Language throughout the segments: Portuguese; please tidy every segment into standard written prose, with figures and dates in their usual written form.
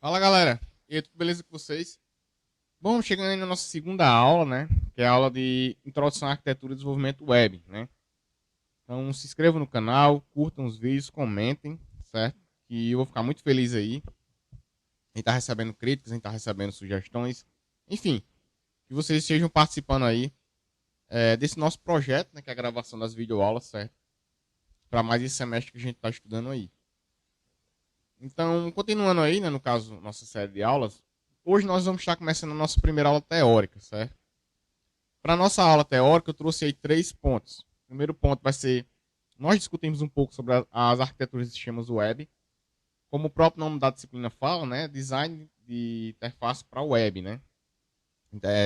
Fala galera, e aí, tudo beleza com vocês? Bom, chegando aí na nossa segunda aula, né? Que é a aula de Introdução à Arquitetura e Desenvolvimento Web, né? Então se inscrevam no canal, curtam os vídeos, comentem, certo? Que eu vou ficar muito feliz aí. A gente tá recebendo críticas, a gente tá recebendo sugestões, enfim, que vocês estejam participando aí desse nosso projeto, né? Que é a gravação das videoaulas, certo? Para mais esse semestre que a gente tá estudando aí. Então, continuando aí, né? No caso, nossa série de aulas, hoje nós vamos estar começando a nossa primeira aula teórica, certo? Para nossa aula teórica, eu trouxe aí 3 pontos. O primeiro ponto vai ser, nós discutimos um pouco sobre as arquiteturas de sistemas web. Como o próprio nome da disciplina fala, né? Design de interface para web, né?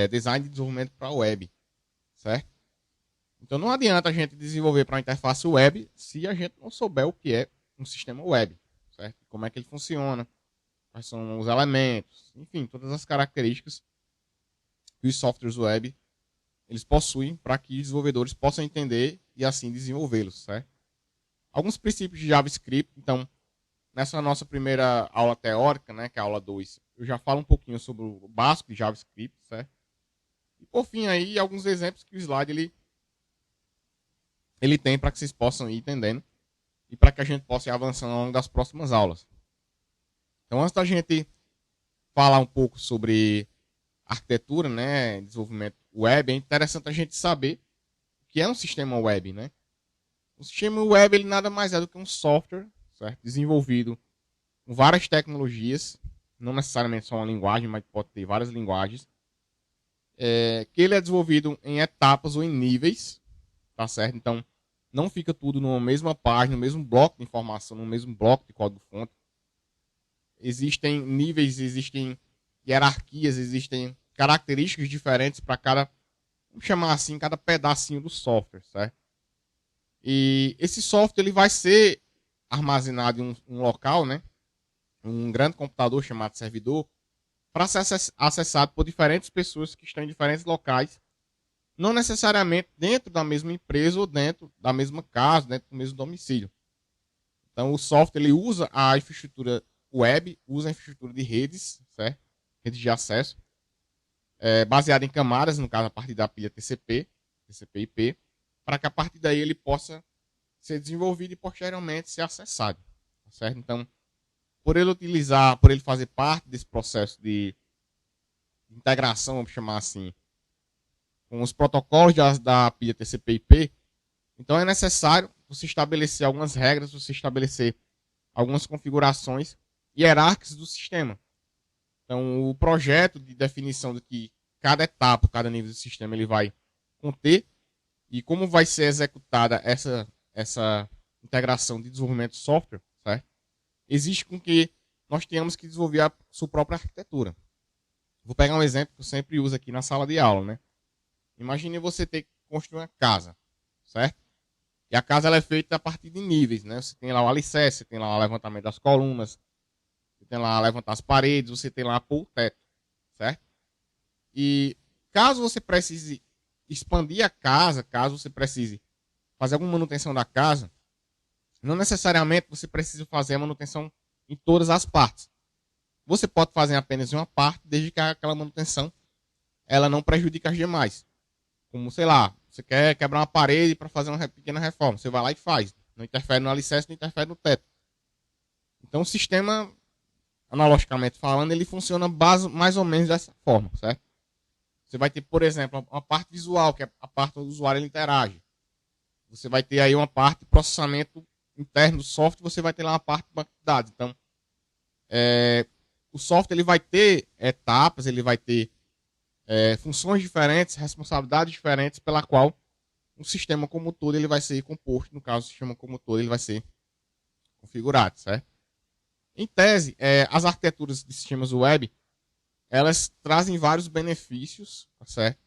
Design de desenvolvimento para web, certo? Então não adianta a gente desenvolver para uma interface web se a gente não souber o que é um sistema web, certo? Como é que ele funciona, quais são os elementos, enfim, todas as características que os softwares web eles possuem para que os desenvolvedores possam entender e assim desenvolvê-los, certo? Alguns princípios de JavaScript, então, nessa nossa primeira aula teórica, né, que é a aula 2, eu já falo um pouquinho sobre o básico de JavaScript, certo? E por fim aí, alguns exemplos que o slide ele tem para que vocês possam ir entendendo e para que a gente possa ir avançando ao longo das próximas aulas. Então, antes da gente falar um pouco sobre arquitetura, né, desenvolvimento web, é interessante a gente saber o que é um sistema web, né? O sistema web ele nada mais é do que um software, certo? Desenvolvido com várias tecnologias, não necessariamente só uma linguagem, mas pode ter várias linguagens, que ele é desenvolvido em etapas ou em níveis, tá certo? Então, não fica tudo numa mesma página, no mesmo bloco de informação, no mesmo bloco de código-fonte. Existem níveis, existem hierarquias, existem características diferentes para cada, vamos chamar assim, cada pedacinho do software, certo? E esse software ele vai ser armazenado em um local, né? Um grande computador chamado servidor, para ser acessado por diferentes pessoas que estão em diferentes locais, não necessariamente dentro da mesma empresa ou dentro da mesma casa, dentro do mesmo domicílio. Então o software ele usa a infraestrutura web, usa a infraestrutura de redes, certo? Redes de acesso, baseada em camadas, no caso a partir da pilha TCP, TCP/IP, para que a partir daí ele possa ser desenvolvido e posteriormente ser acessado, certo? Então, por ele fazer parte desse processo de integração, vamos chamar assim, com os protocolos da pilha TCP/IP, então é necessário você estabelecer algumas regras, você estabelecer algumas configurações hierárquicas do sistema. Então, o projeto de definição de que cada etapa, cada nível do sistema ele vai conter e como vai ser executada essa integração de desenvolvimento de software, certo? Existe com que nós tenhamos que desenvolver a sua própria arquitetura. Vou pegar um exemplo que eu sempre uso aqui na sala de aula, né? Imagine você ter que construir uma casa, certo? E a casa ela é feita a partir de níveis, né? Você tem lá o alicerce, você tem lá o levantamento das colunas, você tem lá levantar as paredes, você tem lá pôr o teto, certo? E caso você precise expandir a casa, caso você precise fazer alguma manutenção da casa, não necessariamente você precisa fazer a manutenção em todas as partes. Você pode fazer apenas em uma parte, desde que aquela manutenção ela não prejudique as demais. Como, sei lá, você quer quebrar uma parede para fazer uma pequena reforma. Você vai lá e faz. Não interfere no alicerce, não interfere no teto. Então o sistema, analogicamente falando, ele funciona mais ou menos dessa forma, certo? Você vai ter, por exemplo, uma parte visual, que é a parte onde o usuário interage. Você vai ter aí uma parte de processamento interno do software, você vai ter lá uma parte de banco de dados. Então, o software ele vai ter etapas, ele vai ter funções diferentes, responsabilidades diferentes, pela qual o sistema como todo ele vai ser composto. No caso, o sistema como todo ele vai ser configurado, certo? Em tese, as arquiteturas de sistemas web elas trazem vários benefícios, tá certo?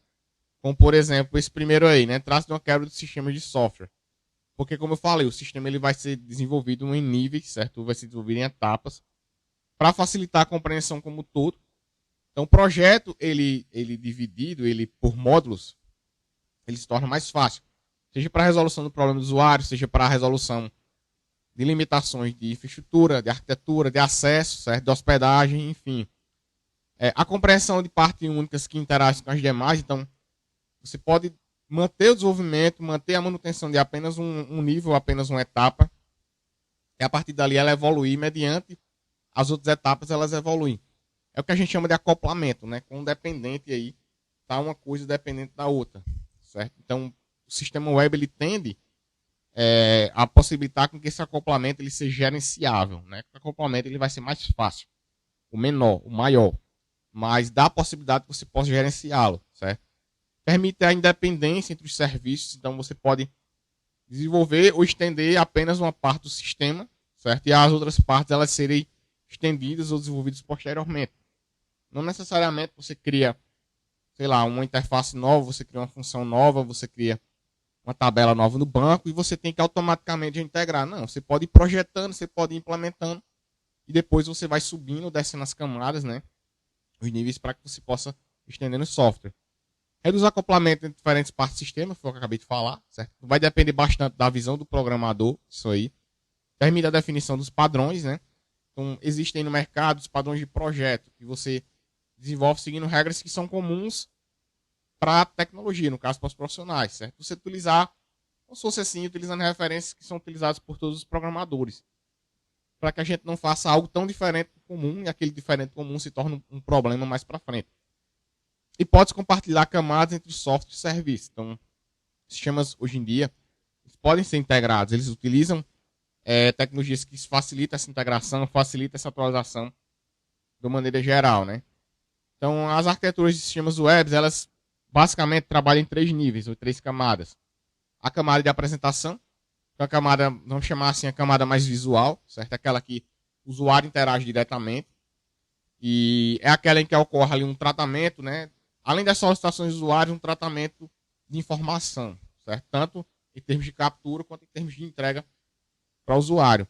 Como, por exemplo, esse primeiro aí, né? Traz uma quebra de sistemas de software. Porque, como eu falei, o sistema ele vai ser desenvolvido em níveis, certo? Vai ser desenvolvido em etapas, para facilitar a compreensão como um todo. Então, o projeto, ele dividido, ele por módulos, ele se torna mais fácil. Seja para a resolução do problema do usuário, seja para a resolução de limitações de infraestrutura, de arquitetura, de acesso, certo? De hospedagem, enfim. A compreensão de partes únicas que interagem com as demais, então você pode manter o desenvolvimento, manter a manutenção de apenas um nível, apenas uma etapa, e a partir dali ela evoluir mediante as outras etapas, elas evoluem. É o que a gente chama de acoplamento, né? Com um dependente aí, tá uma coisa dependente da outra, certo? Então, o sistema web ele tende a possibilitar com que esse acoplamento ele seja gerenciável, né? O acoplamento ele vai ser mais fácil, o menor, o maior, mas dá a possibilidade que você possa gerenciá-lo, certo? Permite a independência entre os serviços, então você pode desenvolver ou estender apenas uma parte do sistema, certo? E as outras partes elas serem estendidas ou desenvolvidas posteriormente. Não necessariamente você cria, sei lá, uma interface nova, você cria uma função nova, você cria uma tabela nova no banco e você tem que automaticamente integrar. Não, você pode ir projetando, você pode ir implementando e depois você vai subindo, descendo as camadas, né? Os níveis para que você possa estender no software. Reduz o acoplamento entre diferentes partes do sistema, foi o que eu acabei de falar, certo? Vai depender bastante da visão do programador, isso aí. Permite a definição dos padrões, né? Então, existem no mercado os padrões de projeto que você desenvolve seguindo regras que são comuns para a tecnologia, no caso para os profissionais, certo? Você utilizar, como se fosse assim, utilizando referências que são utilizadas por todos os programadores, para que a gente não faça algo tão diferente do comum e aquele diferente comum se torne um problema mais para frente. E pode compartilhar camadas entre software e serviço. Então, sistemas hoje em dia eles podem ser integrados, eles utilizam tecnologias que facilitam essa integração, facilitam essa atualização de uma maneira geral, né? Então, as arquiteturas de sistemas web, elas basicamente trabalham em 3 níveis, ou 3 camadas. A camada de apresentação, que é a camada, vamos chamar assim, a camada mais visual, certo? Aquela que o usuário interage diretamente. E é aquela em que ocorre ali um tratamento, né? Além das solicitações do usuário, um tratamento de informação, certo? Tanto em termos de captura quanto em termos de entrega para o usuário.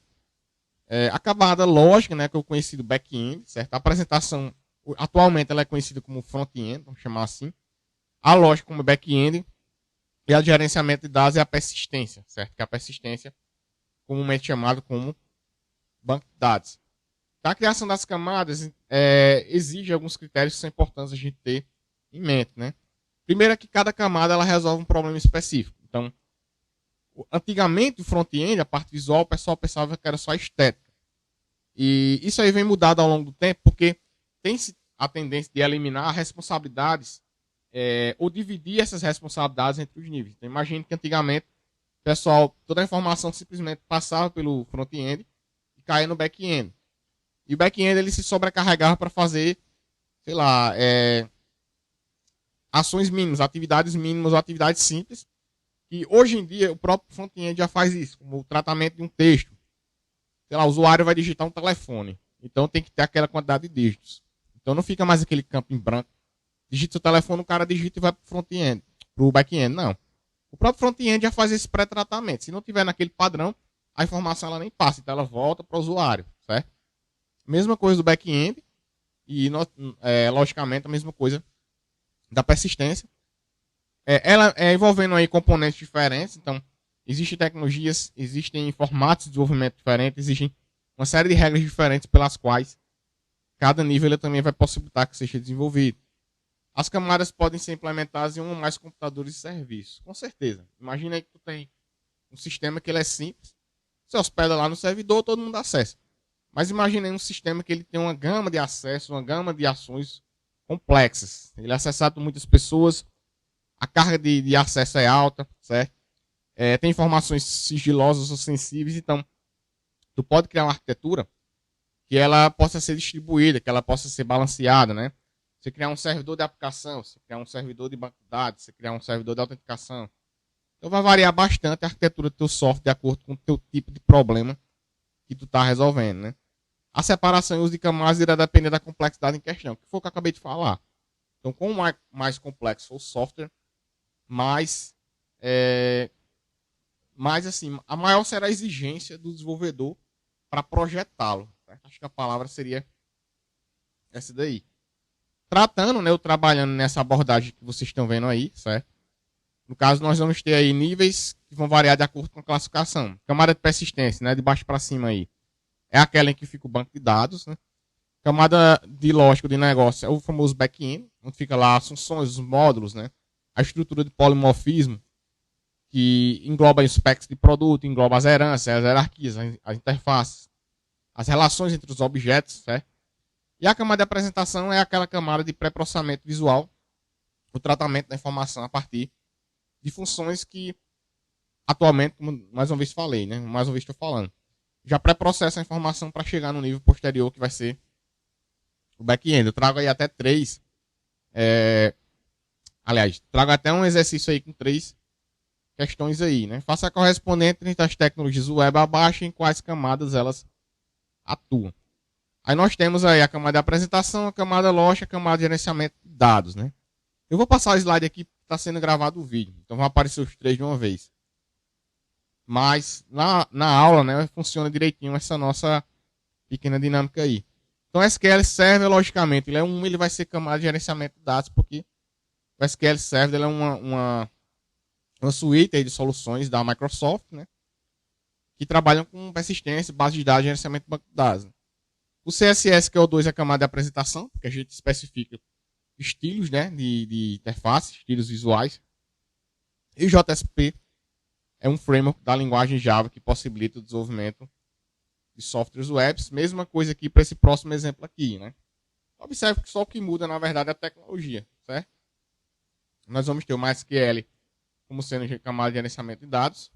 A camada lógica, né, que é o conhecido back-end, certo? A apresentação, atualmente, ela é conhecida como front-end, vamos chamar assim. A lógica como back-end e a gerenciamento de dados é a persistência, certo? Que é a persistência, comumente chamada como banco de dados. A criação das camadas exige alguns critérios que são importantes a gente ter em mente, né? Primeiro é que cada camada ela resolve um problema específico. Então, antigamente o front-end, a parte visual, o pessoal pensava que era só estética. E isso aí vem mudado ao longo do tempo, porque tem a tendência de eliminar responsabilidades ou dividir essas responsabilidades entre os níveis. Então, imagine que antigamente o pessoal, toda a informação simplesmente passava pelo front-end e caía no back-end. E o back-end ele se sobrecarregava para fazer, sei lá, ações mínimas, atividades mínimas ou atividades simples. E hoje em dia o próprio front-end já faz isso, como o tratamento de um texto. Sei lá, o usuário vai digitar um telefone. Então tem que ter aquela quantidade de dígitos. Então não fica mais aquele campo em branco. Digita o telefone, o cara digita e vai para o front-end, para o back-end. Não. O próprio front-end já faz esse pré-tratamento. Se não tiver naquele padrão, a informação ela nem passa. Então ela volta para o usuário, certo? Mesma coisa do back-end e, logicamente, a mesma coisa da persistência. Ela envolvendo aí componentes diferentes. Então, existem tecnologias, existem formatos de desenvolvimento diferentes, existem uma série de regras diferentes pelas quais cada nível ele também vai possibilitar que seja desenvolvido. As camadas podem ser implementadas em um ou mais computadores e serviços. Com certeza. Imagina aí que tu tem um sistema que ele é simples. Você hospeda lá no servidor, todo mundo acessa. Mas imagine um sistema que ele tem uma gama de acessos, uma gama de ações complexas. Ele é acessado por muitas pessoas, a carga de acesso é alta, certo? Tem informações sigilosas ou sensíveis, então tu pode criar uma arquitetura que ela possa ser distribuída, que ela possa ser balanceada, né? Você criar um servidor de aplicação, você criar um servidor de banco de dados, você criar um servidor de autenticação. Então vai variar bastante a arquitetura do teu software de acordo com o teu tipo de problema que tu está resolvendo, né? A separação e uso de camadas irá depender da complexidade em questão, que foi o que eu acabei de falar. Então, quanto mais complexo for o software, mais assim, a maior será a exigência do desenvolvedor para projetá-lo. Certo? Acho que a palavra seria essa daí. Tratando, né, eu trabalhando nessa abordagem que vocês estão vendo aí, certo? No caso, nós vamos ter aí níveis que vão variar de acordo com a classificação. Camada de persistência, né, de baixo para cima aí, é aquela em que fica o banco de dados, né? Camada de lógica de negócio é o famoso back-end, onde fica lá as funções, os módulos, né? A estrutura de polimorfismo, que engloba os specs de produto, engloba as heranças, as hierarquias, as interfaces, as relações entre os objetos, certo? E a camada de apresentação é aquela camada de pré-processamento visual, o tratamento da informação a partir de funções que atualmente, como mais uma vez falei, né? Mais uma vez estou falando, já pré-processa a informação para chegar no nível posterior que vai ser o back-end. Eu trago aí até três. Aliás, trago até um exercício aí com 3 questões aí, né? Faça a correspondente entre as tecnologias web abaixo, em quais camadas elas atuam. Aí nós temos aí a camada de apresentação, a camada lógica, a camada de gerenciamento de dados, né? Eu vou passar o slide aqui, está sendo gravado o vídeo, então vão aparecer os 3 de uma vez. Mas na aula, né, funciona direitinho essa nossa pequena dinâmica aí. Então o SQL Server, logicamente, ele vai ser camada de gerenciamento de dados, porque o SQL Server ele é uma suíte aí de soluções da Microsoft, né, que trabalham com persistência, base de dados e gerenciamento de banco de dados. O CSS, que é o 2, é a camada de apresentação, porque a gente especifica estilos, né, de interface, estilos visuais. E o JSP é um framework da linguagem Java que possibilita o desenvolvimento de softwares web. Mesma coisa aqui para esse próximo exemplo aqui, né? Observe que só o que muda, na verdade, é a tecnologia, certo? Nós vamos ter o MySQL como sendo camada de gerenciamento de dados.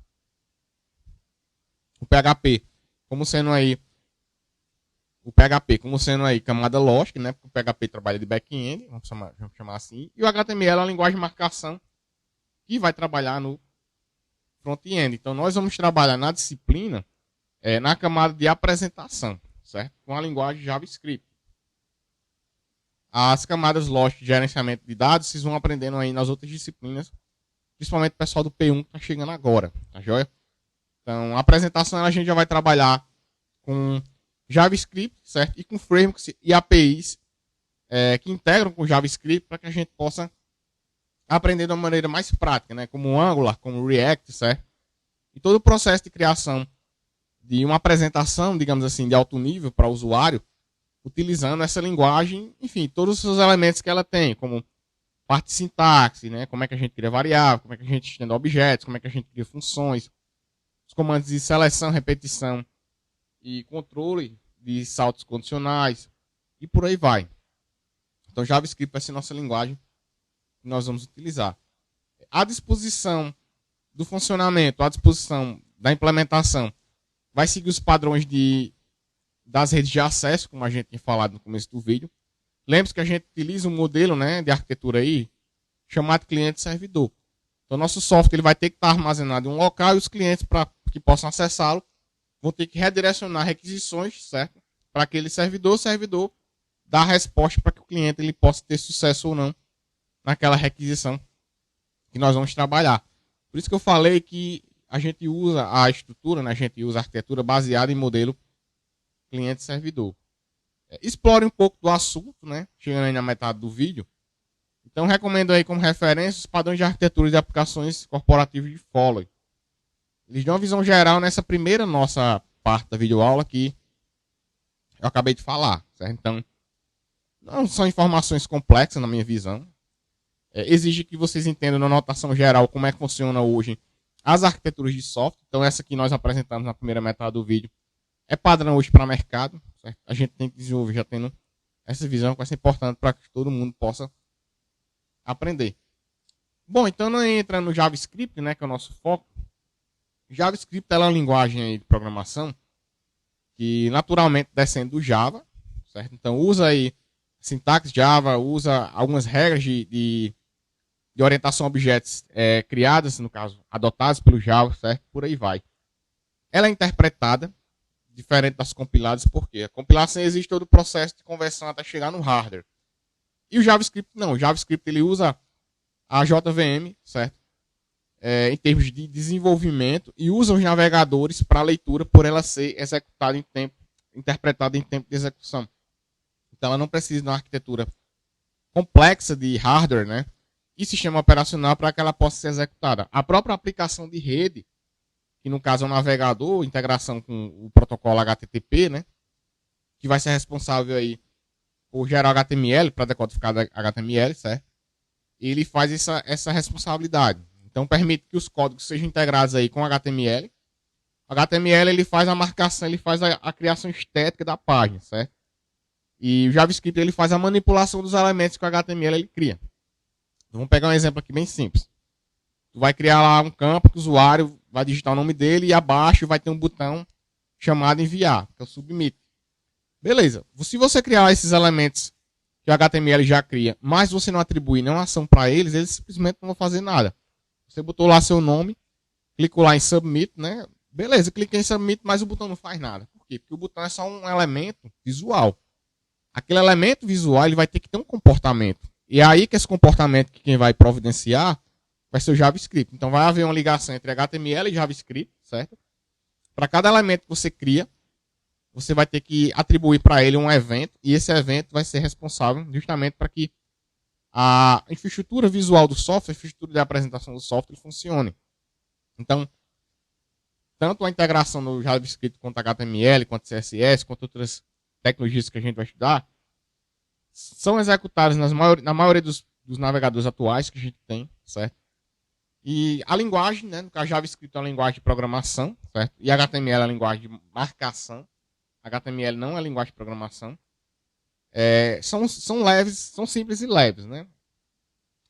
O PHP como sendo aí camada lógica, né? Porque o PHP trabalha de back-end, vamos chamar assim. E o HTML é uma linguagem de marcação que vai trabalhar no front-end. Então nós vamos trabalhar na disciplina na camada de apresentação, certo? Com a linguagem JavaScript. As camadas lógicas de gerenciamento de dados, vocês vão aprendendo aí nas outras disciplinas, principalmente o pessoal do P1 que está chegando agora, tá joia? Então, a apresentação a gente já vai trabalhar com JavaScript, certo? E com frameworks e APIs que integram com JavaScript para que a gente possa aprender de uma maneira mais prática, né? Como o Angular, como o React, certo? E todo o processo de criação de uma apresentação, digamos assim, de alto nível para o usuário, utilizando essa linguagem, enfim, todos os elementos que ela tem, como parte de sintaxe, né? Como é que a gente cria variável, como é que a gente estende objetos, como é que a gente cria funções, os comandos de seleção, repetição e controle de saltos condicionais e por aí vai. Então, JavaScript vai ser nossa linguagem que nós vamos utilizar. À disposição do funcionamento, à disposição da implementação, vai seguir os padrões das redes de acesso, como a gente tinha falado no começo do vídeo. Lembre-se que a gente utiliza um modelo, né, de arquitetura aí, chamado cliente-servidor. Então, nosso software ele vai ter que estar armazenado em um local e os clientes, para que possam acessá-lo, vão ter que redirecionar requisições, certo? Para aquele servidor, o servidor dá a resposta para que o cliente ele possa ter sucesso ou não naquela requisição que nós vamos trabalhar. Por isso que eu falei que a gente usa a estrutura, né? A gente usa a arquitetura baseada em modelo cliente-servidor. Explore um pouco do assunto, né? Chegando aí na metade do vídeo. Então, recomendo aí como referência os padrões de arquitetura de aplicações corporativas de Foley. Eles dão uma visão geral nessa primeira nossa parte da videoaula que eu acabei de falar, certo? Então, não são informações complexas na minha visão. Exige que vocês entendam na notação geral como é que funciona hoje as arquiteturas de software. Então, essa que nós apresentamos na primeira metade do vídeo é padrão hoje para o mercado, certo? A gente tem que desenvolver já tendo essa visão que vai ser importante para que todo mundo possa aprender. Bom, então não entra no JavaScript, né, que é o nosso foco. JavaScript é uma linguagem aí de programação que naturalmente descende do Java, certo? Então usa aí sintaxe Java, usa algumas regras de orientação a objetos criadas, no caso, adotadas pelo Java, certo? Por aí vai. Ela é interpretada diferente das compiladas, porque a compilação existe todo o processo de conversão até chegar no hardware. E o JavaScript não. O JavaScript ele usa a JVM, certo? Em termos de desenvolvimento e usa os navegadores para leitura por ela ser executada em tempo, interpretada em tempo de execução. Então ela não precisa de uma arquitetura complexa de hardware, né? e sistema operacional para que ela possa ser executada. A própria aplicação de rede, que no caso é um navegador, integração com o protocolo HTTP, né? Que vai ser responsável aí por gerar HTML, para decodificar HTML, certo? E ele faz essa responsabilidade. Então permite que os códigos sejam integrados aí com HTML. O HTML ele faz a marcação, ele faz a criação estética da página, certo? E o JavaScript ele faz a manipulação dos elementos que o HTML ele cria. Então, vamos pegar um exemplo aqui bem simples. Tu vai criar lá um campo que o usuário vai digitar o nome dele e abaixo vai ter um botão chamado enviar, que é o submit. Beleza. Se você criar esses elementos que o HTML já cria, mas você não atribui nenhuma ação para eles, eles simplesmente não vão fazer nada. Você botou lá seu nome, clicou lá em submit, né? Beleza, cliquei em submit, mas o botão não faz nada. Por quê? Porque o botão é só um elemento visual. Aquele elemento visual ele vai ter que ter um comportamento. E é aí que esse comportamento que quem vai providenciar vai ser o JavaScript. Então vai haver uma ligação entre HTML e JavaScript, certo? Para cada elemento que você cria, você vai ter que atribuir para ele um evento, e esse evento vai ser responsável justamente para que a infraestrutura visual do software, a infraestrutura de apresentação do software funcione. Então, tanto a integração no JavaScript quanto HTML, quanto CSS, quanto outras tecnologias que a gente vai estudar, são executadas na maioria dos navegadores atuais que a gente tem, certo? E a linguagem, né, no caso JavaScript é uma linguagem de programação, certo? E HTML é a linguagem de marcação. HTML não é linguagem de programação. São leves, são simples e leves, né?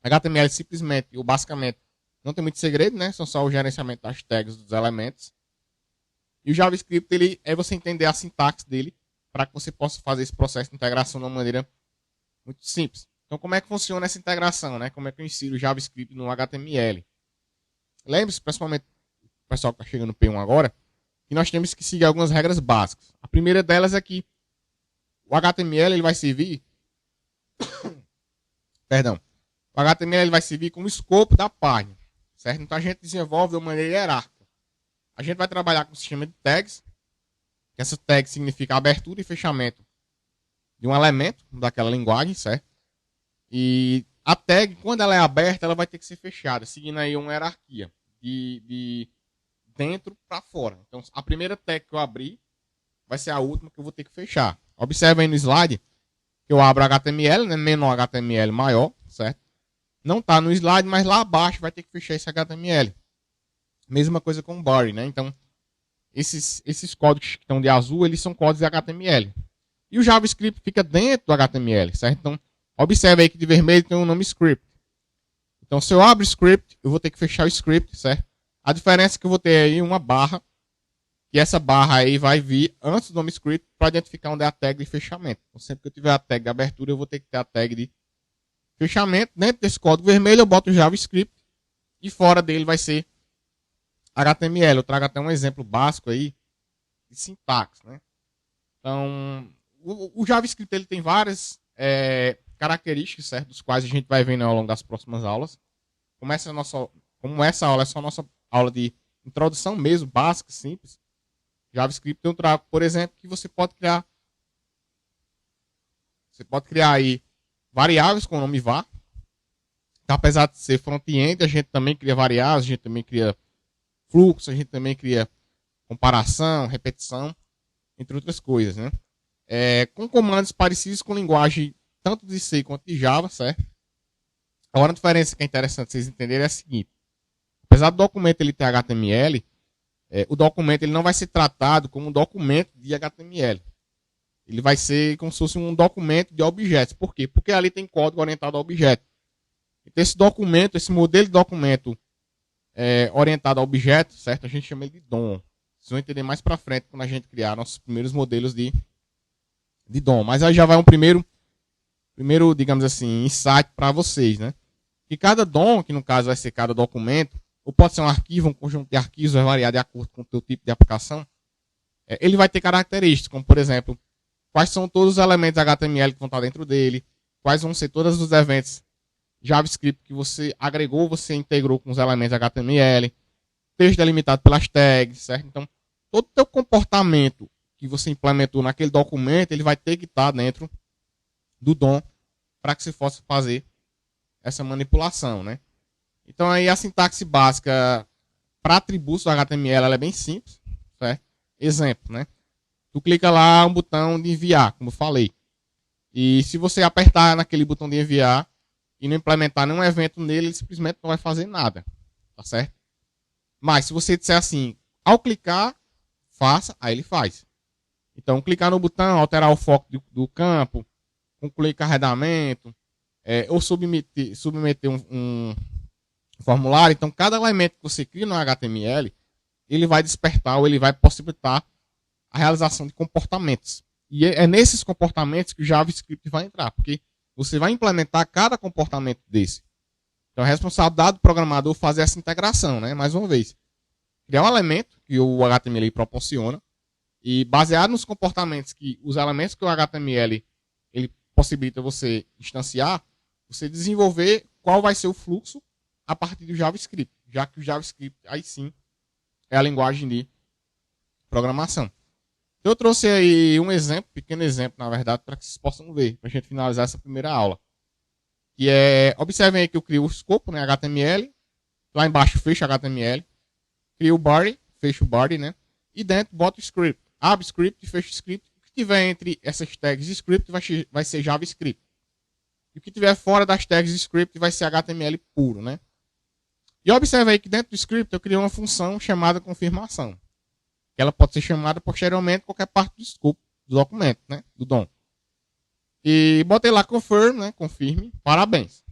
HTML simplesmente, ou basicamente, não tem muito segredo, né? São só o gerenciamento das tags dos elementos. E o JavaScript, ele é você entender a sintaxe dele para que você possa fazer esse processo de integração de uma maneira muito simples. Então, como é que funciona essa integração, né? Como é que eu insiro o JavaScript no HTML? Lembre-se, principalmente o pessoal que está chegando no P1 agora, que nós temos que seguir algumas regras básicas. A primeira delas é que o HTML ele vai servir perdão, o HTML ele vai servir como escopo da página, certo? Então a gente desenvolve de uma maneira hierárquica. A gente vai trabalhar com o sistema de tags, que essa tag significa abertura e fechamento de um elemento daquela linguagem, certo? E a tag, quando ela é aberta, ela vai ter que ser fechada, seguindo aí uma hierarquia de dentro para fora. Então, a primeira tag que eu abri vai ser a última que eu vou ter que fechar. Observe aí no slide que eu abro HTML, né? Menor HTML maior, certo? Não está no slide, mas lá abaixo vai ter que fechar esse HTML. Mesma coisa com o body, né? Então, esses códigos que estão de azul, eles são códigos de HTML. E o JavaScript fica dentro do HTML, certo? Então, observe aí que de vermelho tem o nome script. Então, se eu abro o script, eu vou ter que fechar o script, certo? A diferença é que eu vou ter aí uma barra, e essa barra aí vai vir antes do nome script para identificar onde é a tag de fechamento. Então, sempre que eu tiver a tag de abertura, eu vou ter que ter a tag de fechamento. Dentro desse código vermelho, eu boto o JavaScript e fora dele vai ser HTML. Eu trago até um exemplo básico aí de sintaxe, né? Então, o JavaScript ele tem várias características, certo? Dos quais a gente vai vendo ao longo das próximas aulas. Como essa aula é só nossa aula de introdução mesmo, básica, simples. JavaScript eu trago, por exemplo, que você pode criar aí variáveis com o nome var. Então, apesar de ser front-end, a gente também cria variáveis, a gente também cria fluxo, a gente também cria comparação, repetição, entre outras coisas, né? Com comandos parecidos com linguagem tanto de C quanto de Java, certo? Agora a diferença que é interessante vocês entenderem é a seguinte. Apesar do documento ele ter HTML, o documento ele não vai ser tratado como um documento de HTML. Ele vai ser como se fosse um documento de objetos. Por quê? Porque ali tem código orientado a objeto. Então esse documento, esse modelo de documento orientado a objeto, certo? A gente chama ele de DOM. Vocês vão entender mais para frente quando a gente criar nossos primeiros modelos de DOM. Mas aí já vai um primeiro, digamos assim, insight para vocês, né? Que cada DOM, que no caso vai ser cada documento, ou pode ser um arquivo, um conjunto de arquivos, vai variar de acordo com o teu tipo de aplicação, ele vai ter características, como por exemplo, quais são todos os elementos HTML que vão estar dentro dele, quais vão ser todos os eventos JavaScript que você agregou, você integrou com os elementos HTML, texto delimitado pelas tags, certo? Então, todo o teu comportamento que você implementou naquele documento, ele vai ter que estar dentro do DOM para que você possa fazer essa manipulação, né? Então aí a sintaxe básica para atributos do HTML ela é bem simples, certo? Exemplo, né? Tu clica lá um botão de enviar, como eu falei. E se você apertar naquele botão de enviar e não implementar nenhum evento nele, ele simplesmente não vai fazer nada, tá certo? Mas se você disser assim, ao clicar, faça, aí ele faz. Então, clicar no botão, alterar o foco do campo, concluir carregamento, ou submeter um formulário. Então, cada elemento que você cria no HTML, ele vai despertar ou ele vai possibilitar a realização de comportamentos. E é nesses comportamentos que o JavaScript vai entrar, porque você vai implementar cada comportamento desse. Então, é responsabilidade do programador fazer essa integração, né? Mais uma vez, criar um elemento que o HTML proporciona e baseado nos comportamentos que os elementos que o HTML ele possibilita você instanciar, você desenvolver qual vai ser o fluxo a partir do JavaScript, já que o JavaScript aí sim é a linguagem de programação. Eu trouxe aí um exemplo, pequeno exemplo, na verdade, para que vocês possam ver, para a gente finalizar essa primeira aula. Que observem aí que eu crio o escopo, né, HTML, lá embaixo fecho HTML, crio o body, fecho o body, né, e dentro boto o script, abre o script e fecho o script. O que tiver entre essas tags de script vai ser JavaScript. E o que tiver fora das tags de script vai ser HTML puro, né. E observe aí que dentro do script eu criei uma função chamada confirmação. Que ela pode ser chamada posteriormente em qualquer parte do escopo do documento, né, do DOM. E botei lá confirm, né, confirme, parabéns.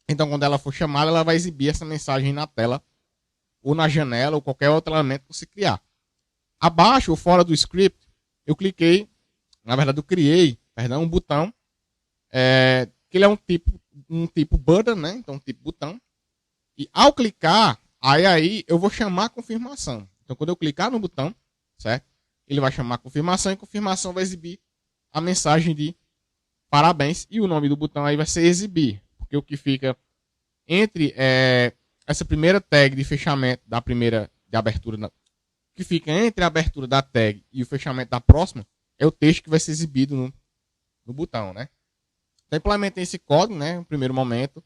Então, quando ela for chamada, ela vai exibir essa mensagem na tela, ou na janela, ou qualquer outro elemento que você criar. Abaixo, ou fora do script, eu cliquei, na verdade eu criei, um botão, que ele é um tipo button, né, então um tipo botão. E ao clicar, aí eu vou chamar a confirmação. Então, quando eu clicar no botão, certo? Ele vai chamar a confirmação e a confirmação vai exibir a mensagem de parabéns. E o nome do botão aí vai ser exibir. Porque o que fica entre essa primeira tag de fechamento da primeira de abertura, que fica entre a abertura da tag e o fechamento da próxima, é o texto que vai ser exibido no botão, né? Então, implementei esse código, né? No primeiro momento.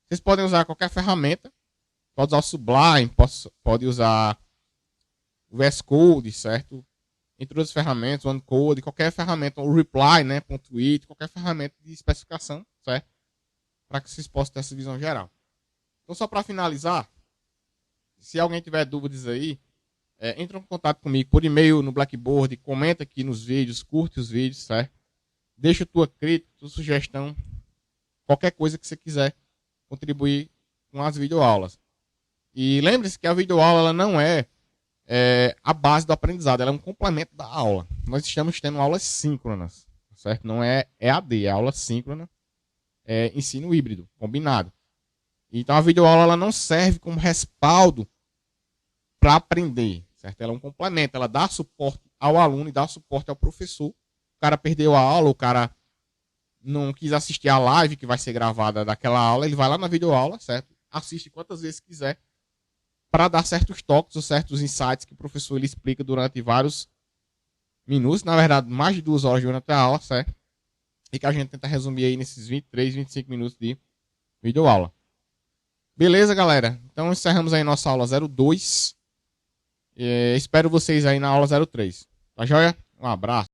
Vocês podem usar qualquer ferramenta. Pode usar o Sublime, pode usar o VS Code, certo? Entre outras ferramentas, o OneCode, qualquer ferramenta, o Reply, né, .it, qualquer ferramenta de especificação, certo? Para que vocês possam ter essa visão geral. Então, só para finalizar, se alguém tiver dúvidas aí, entra em contato comigo por e-mail no Blackboard, comenta aqui nos vídeos, curte os vídeos, certo? Deixa tua crítica, tua sugestão, qualquer coisa que você quiser contribuir com as videoaulas. E lembre-se que a videoaula ela não é a base do aprendizado, ela é um complemento da aula. Nós estamos tendo aulas síncronas, certo? Não é EAD, é aula síncrona, ensino híbrido, combinado. Então a videoaula ela não serve como respaldo para aprender, certo? Ela é um complemento, ela dá suporte ao aluno e dá suporte ao professor. O cara perdeu a aula, o cara não quis assistir a live que vai ser gravada daquela aula, ele vai lá na videoaula, certo? Assiste quantas vezes quiser, para dar certos toques ou certos insights que o professor ele explica durante vários minutos, na verdade, mais de 2 horas durante a aula, certo? E que a gente tenta resumir aí nesses 23, 25 minutos de videoaula. Beleza, galera? Então encerramos aí nossa aula 02. Espero vocês aí na aula 03. Tá joia? Um abraço.